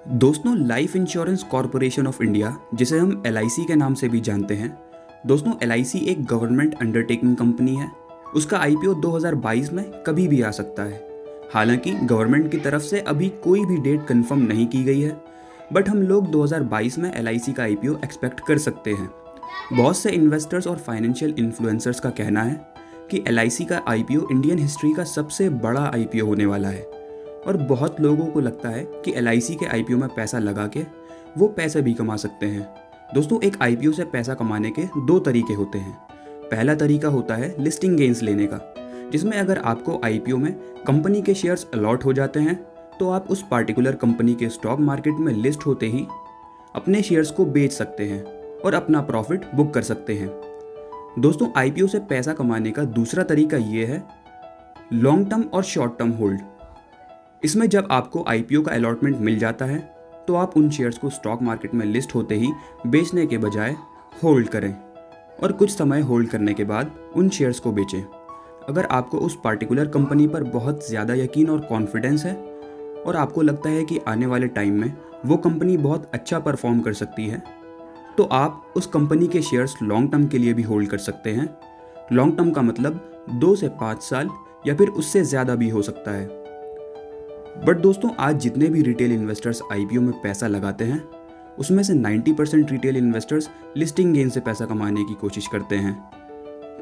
दोस्तों, life insurance corporation of India, जिसे हम एलआईसी के नाम से भी जानते हैं। दोस्तों, एलआईसी एक गवर्नमेंट अंडरटेकिंग कंपनी है। उसका आईपीओ 2022 में कभी भी आ सकता है। हालांकि गवर्नमेंट की तरफ से अभी कोई भी डेट कंफर्म नहीं की गई है, बट हम लोग 2022 में एलआईसी का आईपीओ एक्सपेक्ट कर सकते हैं। बहुत से इन्वेस्टर्स और फाइनेंशियल इन्फ्लुएंसर्स का कहना है कि एलआईसी का आईपीओ इंडियन हिस्ट्री का सबसे बड़ा आईपीओ होने वाला है, और बहुत लोगों को लगता है कि एलआईसी के आईपीओ में पैसा लगा के वो पैसे भी कमा सकते हैं। दोस्तों, एक आईपीओ से पैसा कमाने के दो तरीके होते हैं। पहला तरीका होता है लिस्टिंग गेन्स लेने का, जिसमें अगर आपको आईपीओ में कंपनी के शेयर्स अलॉट हो जाते हैं तो आप उस पार्टिकुलर कंपनी के स्टॉक मार्केट में लिस्ट होते ही अपने शेयर्स को बेच सकते हैं और अपना प्रॉफिट बुक कर सकते हैं। दोस्तों, आईपीओ से पैसा कमाने का दूसरा तरीका ये है लॉन्ग टर्म और शॉर्ट टर्म होल्ड। इसमें जब आपको आईपीओ का अलॉटमेंट मिल जाता है तो आप उन शेयर्स को स्टॉक मार्केट में लिस्ट होते ही बेचने के बजाय होल्ड करें और कुछ समय होल्ड करने के बाद उन शेयर्स को बेचें। अगर आपको उस पार्टिकुलर कंपनी पर बहुत ज़्यादा यकीन और कॉन्फिडेंस है और आपको लगता है कि आने वाले टाइम में वो कंपनी बहुत अच्छा परफॉर्म कर सकती है, तो आप उस कंपनी के शेयर्स लॉन्ग टर्म के लिए भी होल्ड कर सकते हैं। लॉन्ग टर्म का मतलब 2 से 5 साल या फिर उससे ज़्यादा भी हो सकता है। बट दोस्तों, आज जितने भी रिटेल इन्वेस्टर्स आईपीओ में पैसा लगाते हैं, उसमें से 90% रिटेल इन्वेस्टर्स लिस्टिंग गेन से पैसा कमाने की कोशिश करते हैं।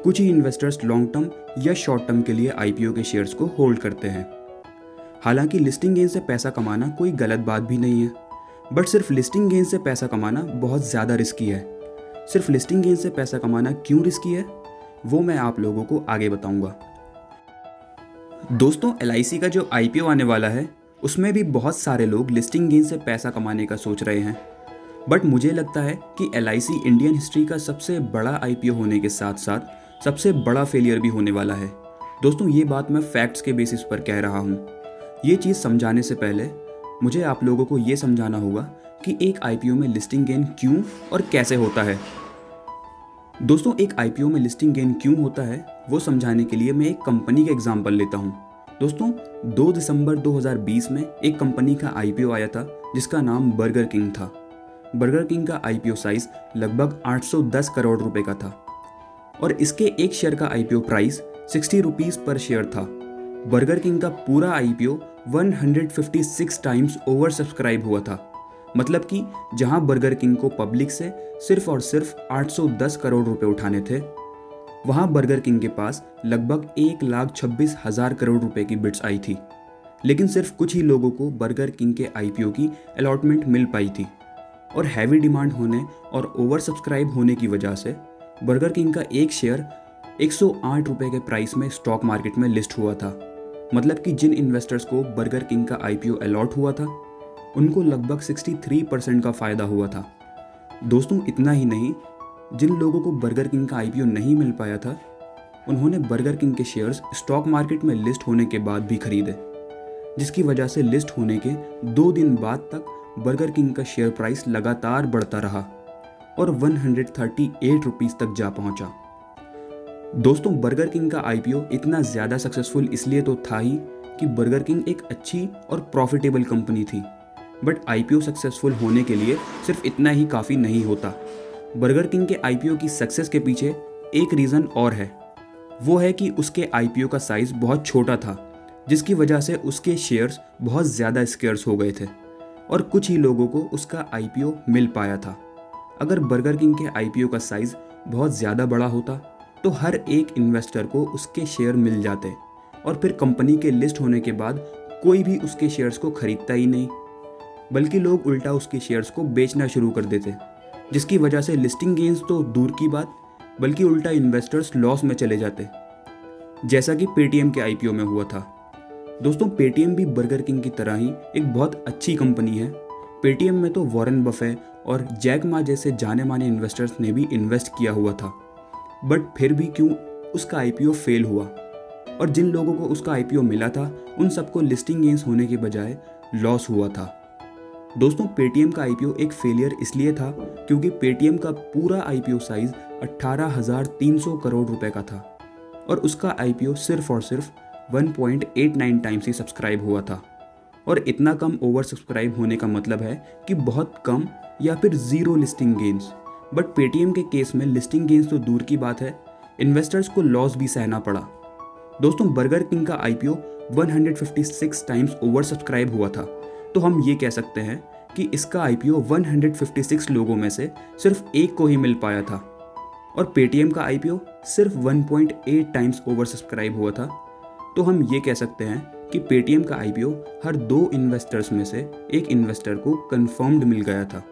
कुछ ही इन्वेस्टर्स लॉन्ग टर्म या शॉर्ट टर्म के लिए आईपीओ के शेयर्स को होल्ड करते हैं। हालांकि लिस्टिंग गेन से पैसा कमाना कोई गलत बात भी नहीं है, बट सिर्फ लिस्टिंग गेन से पैसा कमाना बहुत ज़्यादा रिस्की है। सिर्फ लिस्टिंग गेन से पैसा कमाना क्यों रिस्की है, वो मैं आप लोगों को आगे बताऊंगा। दोस्तों, एलआईसी का जो आईपीओ आने वाला है उसमें भी बहुत सारे लोग लिस्टिंग गेन से पैसा कमाने का सोच रहे हैं, बट मुझे लगता है कि एलआईसी इंडियन हिस्ट्री का सबसे बड़ा आईपीओ होने के साथ साथ सबसे बड़ा फेलियर भी होने वाला है। दोस्तों, ये बात मैं फैक्ट्स के बेसिस पर कह रहा हूँ। ये चीज़ समझाने से पहले मुझे आप लोगों को ये समझाना होगा कि एक आईपीओ में लिस्टिंग गेन क्यों और कैसे होता है। दोस्तों, एक आईपीओ में लिस्टिंग गेन क्यों होता है वो समझाने के लिए मैं एक कंपनी का एग्जांपल लेता हूँ। दोस्तों, 2 दिसंबर 2020 में एक कंपनी का आईपीओ आया था जिसका नाम बर्गर किंग था। बर्गर किंग का आईपीओ साइज लगभग 810 करोड़ रुपए का था और इसके एक शेयर का आईपीओ प्राइस 60 रुपीज़ पर शेयर था। बर्गर किंग का पूरा आईपीओ 156 टाइम्स ओवर सब्सक्राइब हुआ था। मतलब कि जहां बर्गर किंग को पब्लिक से सिर्फ और सिर्फ 810 करोड़ रुपए उठाने थे, वहां बर्गर किंग के पास लगभग 1,26,000 करोड़ रुपए की बिड्स आई थी। लेकिन सिर्फ कुछ ही लोगों को बर्गर किंग के आईपीओ की अलॉटमेंट मिल पाई थी और हैवी डिमांड होने और ओवर सब्सक्राइब होने की वजह से बर्गर किंग का एक शेयर 108 रुपए के प्राइस में स्टॉक मार्केट में लिस्ट हुआ था। मतलब कि जिन इन्वेस्टर्स को बर्गर किंग का आईपीओ अलॉट हुआ था उनको लगभग 63% का फ़ायदा हुआ था। दोस्तों, इतना ही नहीं, जिन लोगों को बर्गर किंग का आईपीओ नहीं मिल पाया था उन्होंने बर्गर किंग के शेयर्स स्टॉक मार्केट में लिस्ट होने के बाद भी खरीदे, जिसकी वजह से लिस्ट होने के 2 दिन बाद तक बर्गर किंग का शेयर प्राइस लगातार बढ़ता रहा और 138 रुपीज़ तक जा पहुंचा। दोस्तों, बर्गर किंग का आईपीओ इतना ज़्यादा सक्सेसफुल इसलिए तो था ही कि बर्गर किंग एक अच्छी और प्रॉफिटेबल कंपनी थी। बट आईपीओ सक्सेसफुल होने के लिए सिर्फ इतना ही काफ़ी नहीं होता। बर्गर किंग के आईपीओ की सक्सेस के पीछे एक रीज़न और है। वो है कि उसके आईपीओ का साइज़ बहुत छोटा था, जिसकी वजह से उसके शेयर्स बहुत ज़्यादा स्केर्स हो गए थे और कुछ ही लोगों को उसका आईपीओ मिल पाया था। अगर बर्गर किंग के आईपीओ का साइज़ बहुत ज़्यादा बड़ा होता तो हर एक इन्वेस्टर को उसके शेयर मिल जाते और फिर कंपनी के लिस्ट होने के बाद कोई भी उसके शेयर्स को खरीदता ही नहीं, बल्कि लोग उल्टा उसके शेयर्स को बेचना शुरू कर देते, जिसकी वजह से लिस्टिंग गेन्स तो दूर की बात, बल्कि उल्टा इन्वेस्टर्स लॉस में चले जाते, जैसा कि पेटीएम के आईपीओ में हुआ था। दोस्तों, पेटीएम भी बर्गर किंग की तरह ही एक बहुत अच्छी कंपनी है। पेटीएम में तो वॉरेन बफे और जैक मा जैसे जाने माने इन्वेस्टर्स ने भी इन्वेस्ट किया हुआ था, बट फिर भी क्यों उसका आईपीओ फेल हुआ और जिन लोगों को उसका आईपीओ मिला था उन सबको लिस्टिंग गेन्स होने के बजाय लॉस हुआ था। दोस्तों, पेटीएम का आईपीओ एक फेलियर इसलिए था क्योंकि पेटीएम का पूरा आईपीओ साइज 18,300 करोड़ रुपए का था और उसका आईपीओ सिर्फ और सिर्फ 1.89 टाइम्स ही सब्सक्राइब हुआ था। और इतना कम ओवर सब्सक्राइब होने का मतलब है कि बहुत कम या फिर zero listing gains. But Paytm के केस में लिस्टिंग गेंस तो दूर की बात है, इन्वेस्टर्स को लॉस भी सहना पड़ा। दोस्तों, बर्गर किंग का आईपीओ 156 टाइम्स ओवर सब्सक्राइब हुआ था, तो हम ये कह सकते हैं कि इसका आईपीओ 156 लोगों में से सिर्फ एक को ही मिल पाया था। और पेटीएम का आईपीओ सिर्फ 1.8 टाइम्स ओवर सब्सक्राइब हुआ था, तो हम ये कह सकते हैं कि पेटीएम का आईपीओ हर 2 इन्वेस्टर्स में से एक इन्वेस्टर को कंफर्म्ड मिल गया था।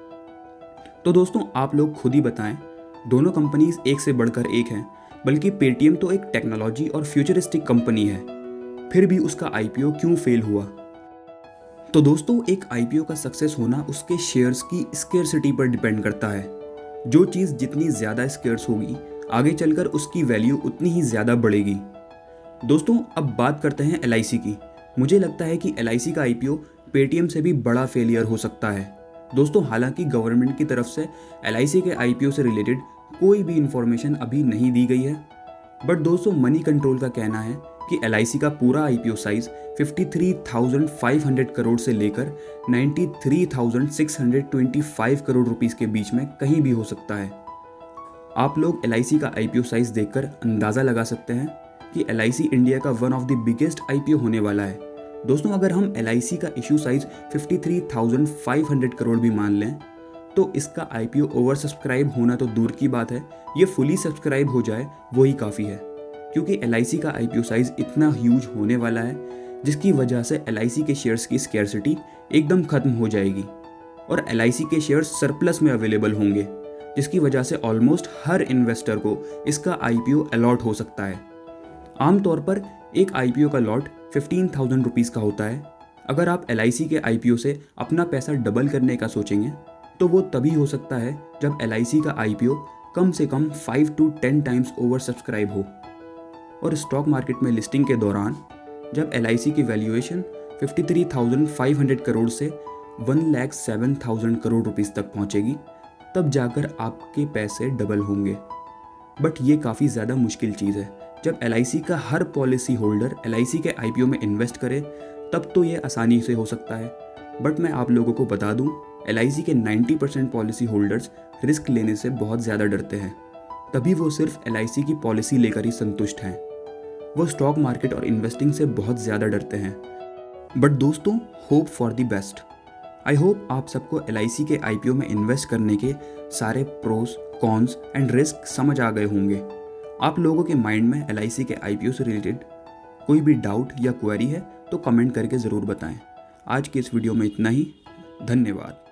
तो दोस्तों, आप लोग खुद ही बताएं, दोनों कंपनीज एक से बढ़कर एक हैं, बल्कि पेटीएम तो एक टेक्नोलॉजी और फ्यूचरिस्टिक कंपनी है, फिर भी उसका आईपीओ क्यों फेल हुआ? तो दोस्तों, एक आईपीओ का सक्सेस होना उसके शेयर्स की स्केर्सिटी पर डिपेंड करता है। जो चीज़ जितनी ज़्यादा स्केर्स होगी, आगे चलकर उसकी वैल्यू उतनी ही ज़्यादा बढ़ेगी। दोस्तों, अब बात करते हैं एलआईसी की। मुझे लगता है कि एलआईसी का आईपीओ पेटीएम से भी बड़ा फेलियर हो सकता है। दोस्तों, हालांकि गवर्नमेंट की तरफ से एलआईसी के आईपीओ से रिलेटेड कोई भी इंफॉर्मेशन अभी नहीं दी गई है, बट दोस्तों मनी कंट्रोल का कहना है कि एलआईसी का पूरा आईपीओ साइज 53,500 करोड़ से लेकर 93,625 करोड़ रुपीस के बीच में कहीं भी हो सकता है। आप लोग एलआईसी का आईपीओ साइज देखकर अंदाज़ा लगा सकते हैं कि एलआईसी इंडिया का one of the biggest IPO होने वाला है। दोस्तों, अगर हम एलआईसी का इशू साइज 53,500 करोड़ भी मान लें, तो इसका आईपीओ ओवर सब्सक्राइब होना तो दूर की बात है, ये फुली सब्सक्राइब हो जाए वही काफ़ी है, क्योंकि एलआईसी का आईपीओ साइज इतना ह्यूज होने वाला है, जिसकी वजह से एलआईसी के शेयर्स की स्कैर्सिटी एकदम खत्म हो जाएगी और एलआईसी के शेयर्स सरप्लस में अवेलेबल होंगे, जिसकी वजह से ऑलमोस्ट हर इन्वेस्टर को इसका आईपीओ अलॉट हो सकता है। आमतौर पर एक आईपीओ का लॉट 15,000 रुपीज़ का होता है। अगर आप एलआईसी के आईपीओ से अपना पैसा डबल करने का सोचेंगे, तो वो तभी हो सकता है जब एलआईसी का आईपीओ कम से कम 5 to 10 टाइम्स ओवर सब्सक्राइब हो। और स्टॉक मार्केट में लिस्टिंग के दौरान जब एलआईसी की वैल्यूएशन 53,500 करोड़ से 1,07,000 करोड़ रुपीस तक पहुंचेगी, तब जाकर आपके पैसे डबल होंगे। बट ये काफ़ी ज़्यादा मुश्किल चीज़ है। जब एलआईसी का हर पॉलिसी होल्डर एलआईसी के आईपीओ में इन्वेस्ट करे, तब तो ये आसानी से हो सकता है। बट मैं आप लोगों को बता दूं, एलआईसी के 90% पॉलिसी होल्डर्स रिस्क लेने से बहुत ज़्यादा डरते हैं, तभी वो सिर्फ एलआईसी की पॉलिसी लेकर ही संतुष्ट हैं। वो स्टॉक मार्केट और इन्वेस्टिंग से बहुत ज़्यादा डरते हैं। बट दोस्तों, hope for the best. I hope आप सबको एलआईसी के आईपीओ में इन्वेस्ट करने के सारे प्रोस, कॉन्स एंड रिस्क समझ आ गए होंगे। आप लोगों के माइंड में एलआईसी के आईपीओ से रिलेटेड कोई भी डाउट या क्वेरी है तो कमेंट करके ज़रूर बताएं। आज की इस वीडियो में इतना ही। धन्यवाद।